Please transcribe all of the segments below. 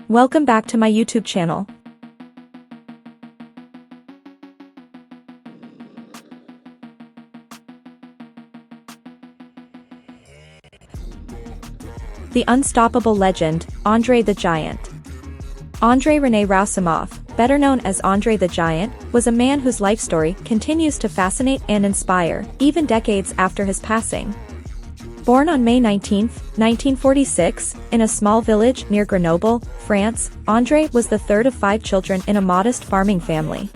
Welcome back to my YouTube channel. The unstoppable legend, André the Giant. André René Roussimoff, better known as André the Giant, was a man whose life story continues to fascinate and inspire, even decades after his passing. Born on May 19, 1946, in a small village near Grenoble, France, André was the third of 5 children in a modest farming family.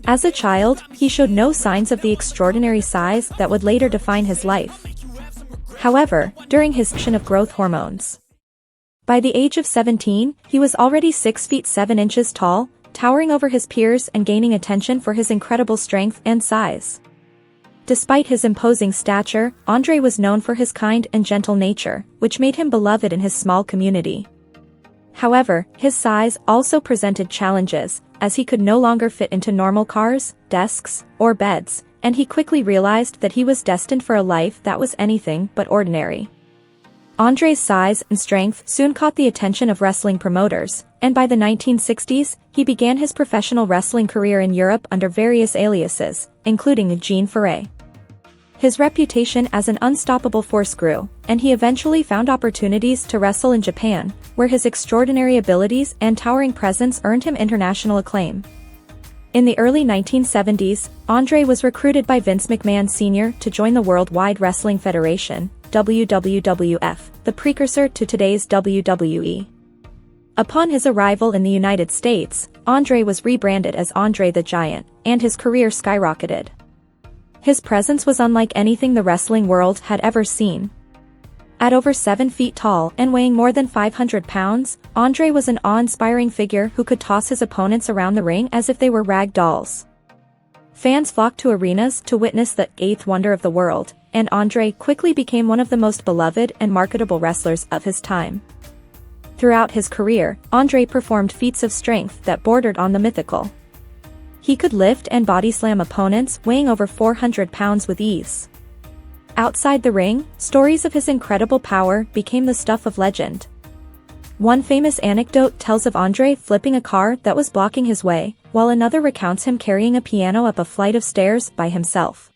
As a child, he showed no signs of the extraordinary size that would later define his life. However, during his season of growth hormones. By the age of 17, he was already 6 feet 7 inches tall, towering over his peers and gaining attention for his incredible strength and size. Despite his imposing stature, André was known for his kind and gentle nature, which made him beloved in his small community. However, his size also presented challenges, as he could no longer fit into normal cars, desks, or beds, and he quickly realized that he was destined for a life that was anything but ordinary. André's size and strength soon caught the attention of wrestling promoters, and by the 1960s, he began his professional wrestling career in Europe under various aliases, including Jean Ferret. His reputation as an unstoppable force grew, and he eventually found opportunities to wrestle in Japan, where his extraordinary abilities and towering presence earned him international acclaim. In the early 1970s, André was recruited by Vince McMahon Sr. to join the Worldwide Wrestling Federation, WWF, the precursor to today's WWE. Upon his arrival in the United States, André was rebranded as André the Giant, and his career skyrocketed. His presence was unlike anything the wrestling world had ever seen. At over 7 feet tall and weighing more than 500 pounds, André was an awe-inspiring figure who could toss his opponents around the ring as if they were rag dolls. Fans flocked to arenas to witness the 8th wonder of the world, and André quickly became one of the most beloved and marketable wrestlers of his time. Throughout his career, André performed feats of strength that bordered on the mythical. He could lift and body slam opponents weighing over 400 pounds with ease. Outside the ring, stories of his incredible power became the stuff of legend. One famous anecdote tells of André flipping a car that was blocking his way, while another recounts him carrying a piano up a flight of stairs by himself.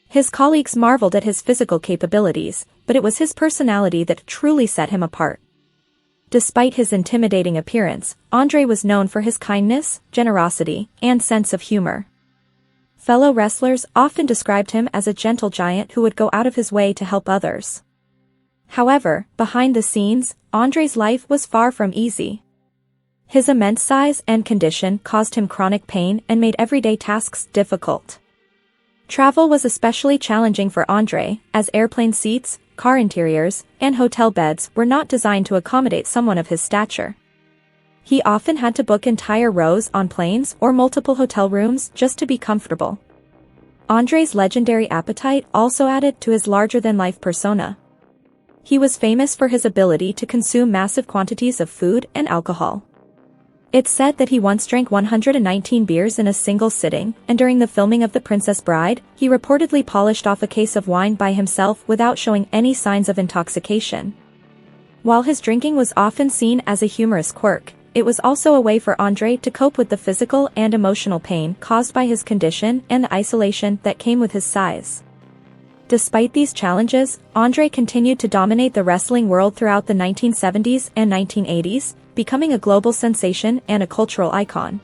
His colleagues marveled at his physical capabilities, but it was his personality that truly set him apart. Despite his intimidating appearance, André was known for his kindness, generosity, and sense of humor. Fellow wrestlers often described him as a gentle giant who would go out of his way to help others. However, behind the scenes, André's life was far from easy. His immense size and condition caused him chronic pain and made everyday tasks difficult. Travel was especially challenging for André, as airplane seats, car interiors, and hotel beds were not designed to accommodate someone of his stature. He often had to book entire rows on planes or multiple hotel rooms just to be comfortable. André's legendary appetite also added to his larger-than-life persona. He was famous for his ability to consume massive quantities of food and alcohol. It's said that he once drank 119 beers in a single sitting, and during the filming of The Princess Bride, he reportedly polished off a case of wine by himself without showing any signs of intoxication. While his drinking was often seen as a humorous quirk, it was also a way for André to cope with the physical and emotional pain caused by his condition and the isolation that came with his size. Despite these challenges, André continued to dominate the wrestling world throughout the 1970s and 1980s, becoming a global sensation and a cultural icon.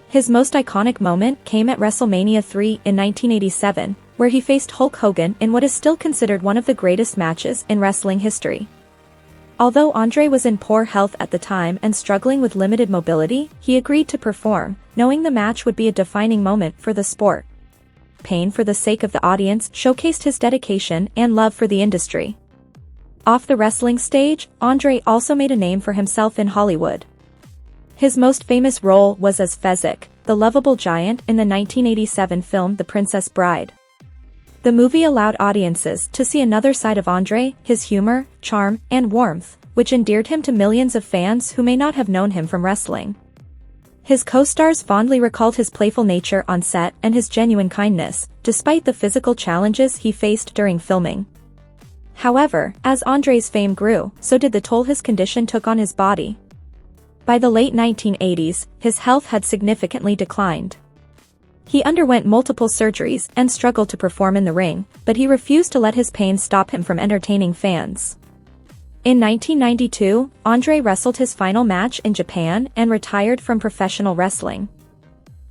His most iconic moment came at WrestleMania III in 1987, where he faced Hulk Hogan in what is still considered one of the greatest matches in wrestling history. Although André was in poor health at the time and struggling with limited mobility, he agreed to perform, knowing the match would be a defining moment for the sport. Pain for the sake of the audience showcased his dedication and love for the industry. Off the wrestling stage, André also made a name for himself in Hollywood. His most famous role was as Fezzik, the lovable giant in the 1987 film The Princess Bride. The movie allowed audiences to see another side of André, his humor, charm, and warmth, which endeared him to millions of fans who may not have known him from wrestling. His co-stars fondly recalled his playful nature on set and his genuine kindness, despite the physical challenges he faced during filming. However, as André's fame grew, so did the toll his condition took on his body. By the late 1980s, his health had significantly declined. He underwent multiple surgeries and struggled to perform in the ring, but he refused to let his pain stop him from entertaining fans. In 1992, André wrestled his final match in Japan and retired from professional wrestling.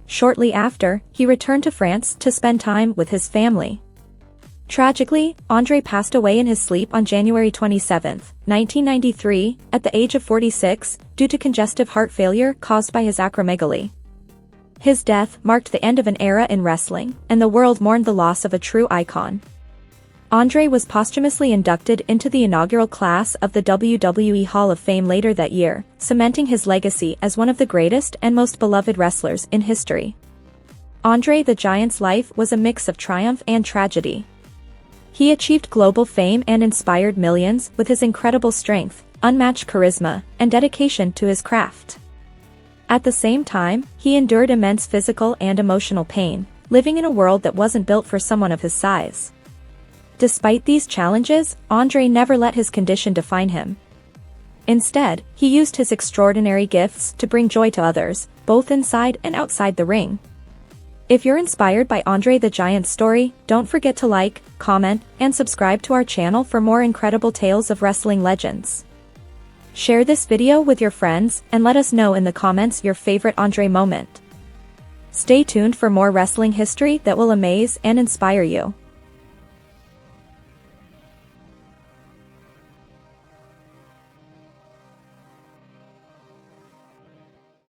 Shortly after, he returned to France to spend time with his family. Tragically, André passed away in his sleep on January 27, 1993, at the age of 46, due to congestive heart failure caused by his acromegaly. His death marked the end of an era in wrestling, and the world mourned the loss of a true icon. André was posthumously inducted into the inaugural class of the WWE Hall of Fame later that year, cementing his legacy as one of the greatest and most beloved wrestlers in history. André the Giant's life was a mix of triumph and tragedy. He achieved global fame and inspired millions with his incredible strength, unmatched charisma, and dedication to his craft. At the same time, he endured immense physical and emotional pain, living in a world that wasn't built for someone of his size. Despite these challenges, André never let his condition define him. Instead, he used his extraordinary gifts to bring joy to others, both inside and outside the ring. If you're inspired by André the Giant's story, don't forget to like, comment, and subscribe to our channel for more incredible tales of wrestling legends. Share this video with your friends and let us know in the comments your favorite André moment. Stay tuned for more wrestling history that will amaze and inspire you.